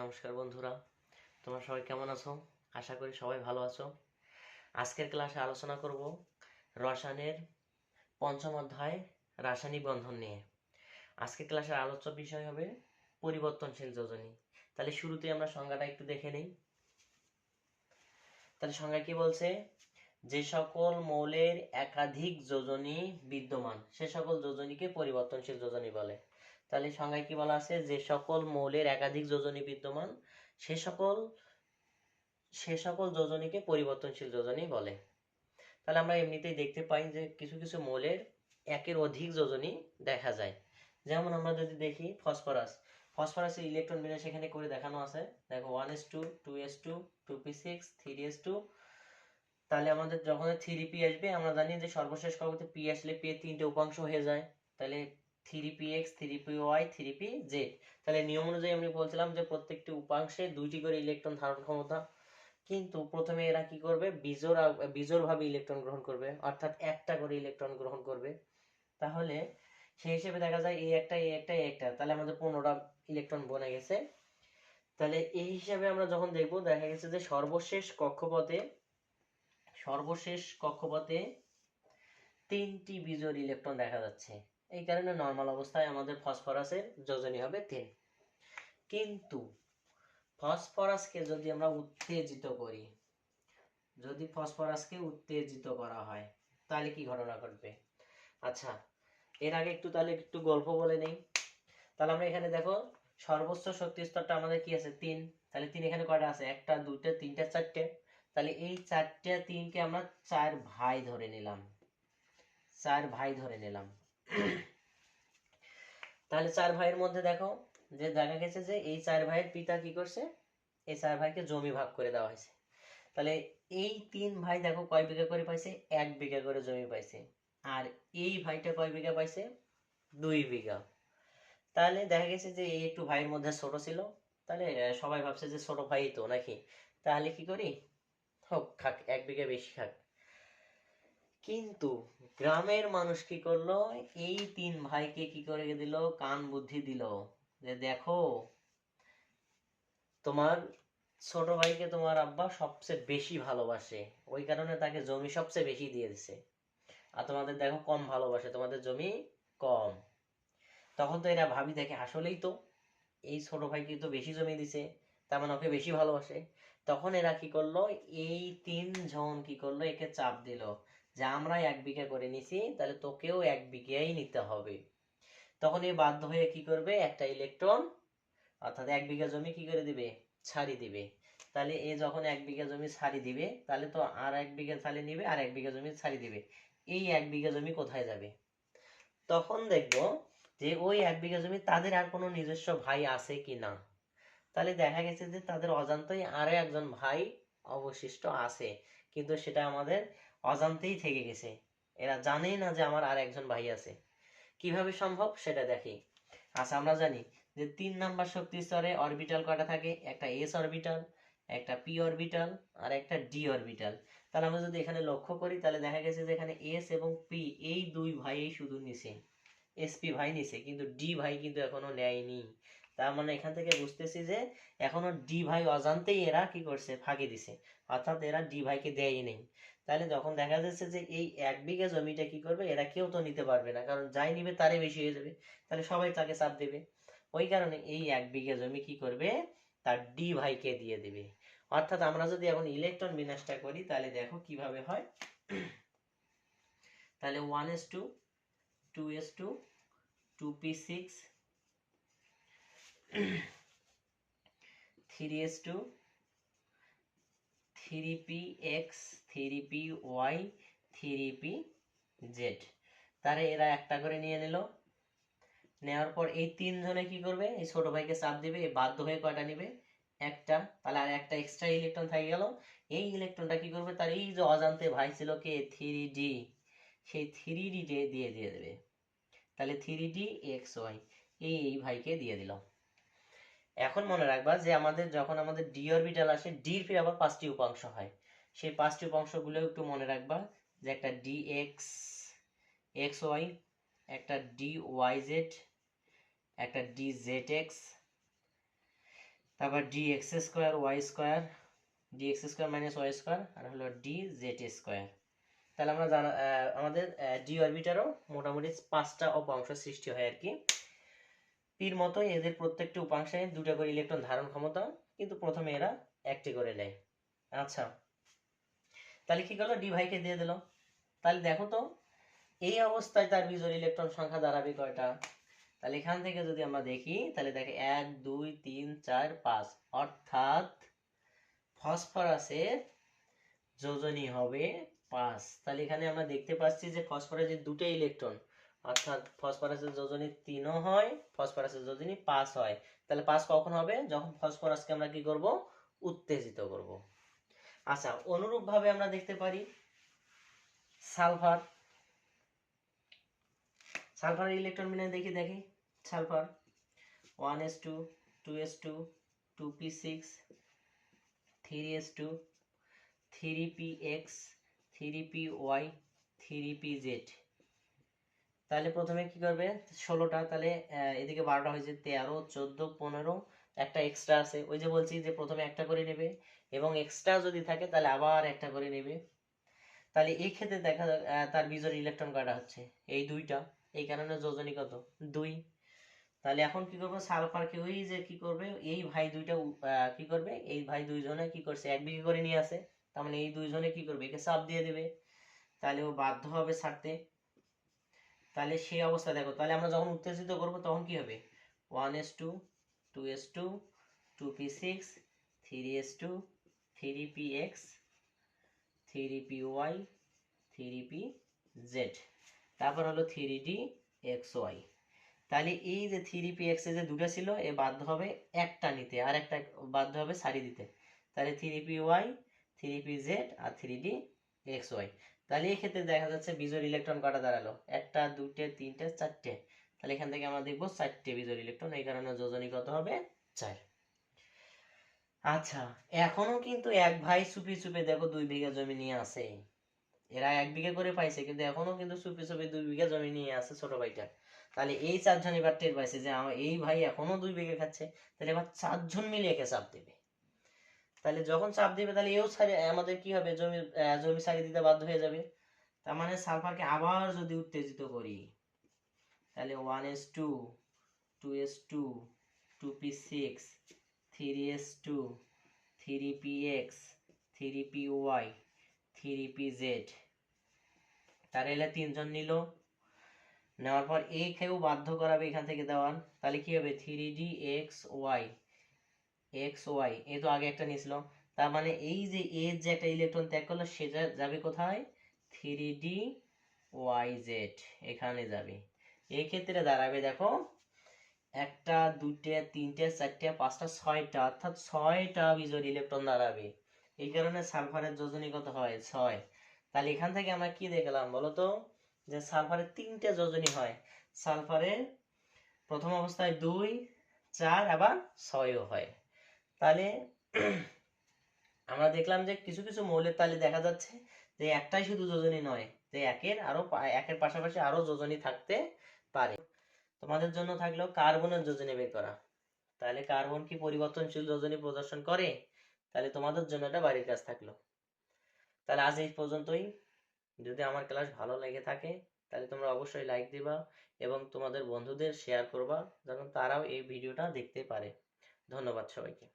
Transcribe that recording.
নমস্কার বন্ধুরা, তোমরা সবাই কেমন আছো? আশা করি সবাই ভালো আছো। আজকের ক্লাসে আলোচনা করব রসায়নের পঞ্চম অধ্যায় রাসায়নিক বন্ধন নিয়ে। আজকের ক্লাসের আলোচ্য বিষয় হবে পরিবর্তনশীল যোজনী। তাহলে শুরুতে আমরা সংজ্ঞাটা একটু দেখে নিই। তাহলে সংজ্ঞা কি বলছে? যে সকল মৌলের একাধিক যোজনী বিদ্যমান সে সকল যোজনীকে পরিবর্তনশীল যোজনী বলে। তাহলে সংজ্ঞায় কি বলা আছে? যে সকল মৌলের একাধিক যোজনী বিদ্যমান সে সকল যোজনীকে পরিবর্তনশীল যোজনী বলে। তাহলে আমরা এমনিতেই দেখতে পাই যে কিছু কিছু মৌলের একের অধিক যোজনী দেখা যায়। যেমন আমরা যদি দেখি ফসফরাসের ইলেকট্রন বিন্যাস এখানে করে দেখানো আছে। দেখো 1s2 2s2 2p6 3s2। তাহলে আমাদের যখন 3p আসবে আমরা জানি যে সর্বশেষ কক্ষপথে p আসলে p এর তিনটে উপাংশ হয়ে যায়। তাহলে 3px 3py 3pz। তাহলে নিয়ম অনুযায়ী আমি বলছিলাম যে প্রত্যেকটি উপাংশে দুইটি করে ইলেকট্রন ধারণ ক্ষমতা, কিন্তু প্রথমে এরা কি করবে? বিজোড় ভাবে ইলেকট্রন গ্রহণ করবে, অর্থাৎ একটা করে ইলেকট্রন গ্রহণ করবে। তাহলে সেই হিসেবে দেখা যায় এই একটা এই একটা এই একটা, তাহলে আমাদের 15টা ইলেকট্রন বনে গেছে। তাহলে এই হিসাবে আমরা যখন দেখবো দেখা গেছে যে সর্বশেষ কক্ষপথে 3টি বিজোড় ইলেকট্রন দেখা যাচ্ছে। এই কারণে নর্মাল অবস্থায় আমাদের ফসফরাসের যোজনী হবে 3। কিন্তু ফসফরাসকে যদি আমরা উত্তেজিত করা হয় তাহলে কি ঘটনা ঘটবে? আচ্ছা, এর আগে তাহলে একটু গল্প বলে নেই। তাহলে আমরা এখানে দেখো সর্বোচ্চ শক্তি স্তরটা আমাদের কি আছে? 3। তাহলে 3 এখানে কয়টা আছে? 1টা 2টা 3টা 4টে। তাহলে এই 4টে 3কে আমরা 4 ভাই ধরে নিলাম। তাহলে 4 ভাইয়ের মধ্যে দেখো যে দেখা গেছে যে এই 4 ভাইয়ের পিতা কি করছে? এই 4 ভাইকে জমি ভাগ করে দেওয়া হয়েছে। তাহলে এই 3 ভাই দেখো কয় বিঘা করে পাইছে? 1 বিঘা করে জমি পাইছে। আর এই ভাইটা কয় বিঘা পাইছে? 2 বিঘা। তাহলে দেখা গেছে যে এই একটু ভাইয়ের মধ্যে ছোট ছিল। তাহলে সবাই ভাবছে যে ছোট ভাই তো নাকি, তাহলে কি করি, হোক খাক, 1 বিঘা বেশি খাক। কিন্তু গ্রামের মানুষ কি করলো? এই 3 ভাইকে কি করে দিল? কান বুদ্ধি দিল যে দেখো, তোমার ছোট ভাইকে তোমার আব্বা সবচেয়ে বেশি ভালোবাসে, ওই কারণে তাকে জমি সবচেয়ে বেশি দিয়ে দিছে। আর তোমাদের দেখো কম ভালোবাসে, তোমাদের জমি কম। তখন তো এরা ভাবি দেখে আসলেই তো এই ছোট ভাইকে তো বেশি জমি দিছে, তার মানে ওকে বেশি ভালোবাসে। তখন এরা কি করলো? এই 3 জন কি করলো? একে চাপ দিল যে আমরা 1 বিঘা করে নিছি, তাহলে তোকেও 1 বিঘাই নিতে হবে। তখন এ বাধ্য হয়ে কি করবে? একটা ইলেকট্রন, অর্থাৎ 1 বিঘা জমি কি করে দিবে? ছাড়ি দিবে। তাহলে এ যখন 1 বিঘা জমি ছাড়ি দিবে, তাহলে তো আর 1 বিঘা ছাড়ি নিবে, আর 1 বিঘা জমি ছাড়ি দিবে। এই 1 বিঘা জমি কোথায় যাবে? তখন দেখবো যে ওই 1 বিঘা জমি তাদের আর কোনো নিজস্ব ভাই আছে কি না। তাহলে দেখা গেছে যে তাদের অজান্তেই আরো একজন ভাই অবশিষ্ট আছে, কিন্তু সেটা আমাদের অজান্তেই থেকে গেছে। এরা জানেই না যে আমার আর একজন ভাই আছে। কিভাবে সম্ভব সেটা দেখি। আচ্ছা, আমরা জানি যে 3 নাম্বার শক্তি স্তরে অরবিটাল কয়টা থাকে? একটা এস অরবিটাল, একটা পি অরবিটাল, আর একটা ডি অরবিটাল। তাহলে আমরা যদি এখানে লক্ষ্য করি তাহলে দেখা গেছে যে এখানে এস এবং পি এই দুই ভাই শুধু নিছে, এসপি ভাই নিছে, কিন্তু ডি ভাই কিন্তু এখনো নেয়নি। তার মানে এখান থেকে বুঝতেছি যে এখনো ডি ভাই অজান্তেই এরা কি করছে? ফাঁকি দিছে, অর্থাৎ এরা ডি ভাইকে দেয়ই নেই। তাহলে যখন দেখা যাচ্ছে যে এই 1 বিঘা জমিটা কি করবে? এরা কেউ তো নিতে পারবে না, কারণ যাই নিবে তারই বেশি হয়ে যাবে। তাহলে সবাই তাকে চাপ দেবে। ওই কারণে এই 1 বিঘা জমি কি করবে? তার ডি ভাইকে দিয়ে দিবে। অর্থাৎ আমরা যদি এখন ইলেকট্রন বিন্যাসটা করি তাহলে দেখো কিভাবে হয়। তাহলে 1s2 2s2 2p6 3s2 3px 3py 3pz। তারে এরা একটা করে নিয়ে নিল। নেওয়ার পর এই 3 জনে কি করবে? এই ছোট ভাইকে চাপ দিবে, বাধ্য হয়ে কয়টা নিবে? একটা। তাহলে আর একটা এক্সট্রা ইলেকট্রন থেকে গেল। এই ইলেকট্রনটা কি করবে? তার এই যে অজান্তে ভাই ছিল কে? 3d, সেই 3d দিয়ে দেবে। তাহলে 3dxy এই ভাইকে দিয়ে দিল। এখন মনে রাখবা যে যখন আমাদের ডি অরবিটাল আসে, ডির ফির আবার 5টি উপাংশ হয়। সেই 5টি উপাংশগুলো একটু মনে রাখবা যে একটা ডিএক্স এক্স ওয়াই, একটা ডিওয়াইজেড, একটা ডিজেড এক্স, তারপর d x square y square, d x square minus y square, আর হলো ডি জেড স্কোয়ার। তাহলে আমরা আমাদের ডি অরবিটারও মোটামুটি 5টা উপাংশ সৃষ্টি হয় আর কি। পির মতোই এদের প্রত্যেকটি উপাংশে 2টা করে ইলেকট্রন ধারণ ক্ষমতা, কিন্তু প্রথমে এরা 1টি করে নেয়। আচ্ছা, তাহলে কি করলো, ডি ভাইকে দিয়ে দিল। তাহলে দেখো তো এই অবস্থায় তার বিজোড় ইলেকট্রন সংখ্যা দাঁড়াবে কয়টা? তাহলে এখান থেকে যদি আমরা দেখি, তাহলে দেখে 1 2 3 4 5, অর্থাৎ ফসফরাসের যোজনী হবে 5। তাহলে এখানে আমরা দেখতে পাচ্ছি যে ফসফরাসের 2টা ইলেকট্রন, অর্থাৎ ফসফরাসের যোজনী 3ও হয়, ফসফরাসের যোজনী 5 হয়। তাহলে 5 কখন হবে? যখন ফসফরাসকে আমরা কি করব, উত্তেজিত করব। আচ্ছা, অনুরূপ ভাবে আমরা দেখতে পারি সালফার। সালফারের ইলেকট্রন বিন্যাস দেখি sulphur 1s2 2s2 2p6 3s2 3px 3py 3pz। তাহলে প্রথমে কি করবে, 16টা, তাহলে এদিকে 12টা হয়েছে, 13 14 15, একটা এক্সট্রা আছে। ওই যে বলছি যে প্রথমে একটা করে নেবে, এবং এক্সট্রা যদি থাকে তাহলে আবার একটা করে নেবে। তাহলে এই ক্ষেত্রে দেখা তার বিজোড় ইলেকট্রন কয়টা হচ্ছে? এই 2টা, এই কারণে যোজনী কত? 2। তাহলে এখন কি করবো, সালফারকে ওই যে কি করবে, এই ভাই 2টা কি করবে, এই ভাই 2জনে কি করছে, এক বিঘে করে নিয়ে আসে। তার মানে এই 2জনে কি করবে, একে চাপ দিয়ে দেবে, তাহলে ও বাধ্য হবে ছাড়তে। তাহলে সেই অবস্থা দেখো, তাহলে আমরা যখন উত্তেজিত করব তখন কি হবে, 1s2 2s2 2p6 3s2 3px 3py 3pz, তারপর হলো 3dxy। তাহলে এই যে 3px যে 2টা ছিল, এ বাধ্য হবে একটা নিতে, আর একটা বাধ্য হবে সারি দিতে। তাহলে 3py 3pz আর 3dxy। তাহলে এই ক্ষেত্রে দেখা যাচ্ছে বিজোড় ইলেকট্রন কটা দাঁড়ালো, 1টা 2টে 3টে 4টে। তাহলে এখান থেকে আমরা দেখবো 4টে বিজোড় ইলেকট্রন, এই কারণে যোজনী কত হবে, 4। আচ্ছা, এখনো কিন্তু এক ভাই চুপি চুপি দেখো 2 বিঘা জমি নিয়ে আসে। এরা 1 বিঘা করে পাইছে, কিন্তু এখনো কিন্তু চুপি চুপি 2 বিঘা জমি নিয়ে আসে ছোট ভাইটা। তাহলে এই 4জন এবার টের পাইছে যে আমার এই ভাই এখনো 2 বিঘা খাচ্ছে, তাহলে এবার 4জন মিলে একে চাপ দেবে। তাহলে যখন চাপ দেবে, তাহলে এও আমাদের কি হবে, জমি ছাড়ি দিতে বাধ্য হয়ে যাবে। তার মানে সালফারকে আবার যদি উত্তেজিত করি, তাহলে 1s2 2s2 2p6 3s2 3px 3py 3pz, তাহলে 3জন নিল, নেওয়ার পর এ কেউ বাধ্য করাবে এখান থেকে দেওয়ার। তাহলে কি হবে, 3dxy xy, এ তো আগে একটা নিয়েছিল। তার মানে এই যে এ যে একটা ইলেকট্রন ত্যাগ করলো, সেটা যাবে কোথায়, 3dyz, এখানে যাবে। এই ক্ষেত্রে দাঁড়াবে দেখো 1টা 2টে 3টে 4টে 5টা 6টা, অর্থাৎ 6টা বিজোড় ইলেকট্রন দাঁড়াবে। এই কারণে সালফারের যোজনী কত হয়, 6। তাহলে এখান থেকে আমরা কি দেখলাম বলতো, যে সালফারের 3টে যোজনী হয়। সালফারের প্রথম অবস্থায় 2 4 আবার 6ও হয়। তাহলে আমরা দেখলাম যে কিছু কিছু মৌলের তাহলে দেখা যাচ্ছে যে একটাই শুধু যোজনী নয়, যে একের পাশাপাশি আরো যোজনী থাকতে পারে। তোমাদের জন্য থাকলো কার্বনের যোজনী বের করা। তাহলে কার্বন কি পরিবর্তনশীল যোজনী প্রদর্শন করে? তাহলে তোমাদের জন্য এটা বাড়ির কাজ থাকলো। তাহলে আজ এই পর্যন্তই। যদি আমার ক্লাস ভালো লেগে থাকে, তাহলে তোমরা অবশ্যই লাইক দিবা এবং তোমাদের বন্ধুদের শেয়ার করবা, যেন তারাও এই ভিডিওটা দেখতে পারে। ধন্যবাদ সবাইকে।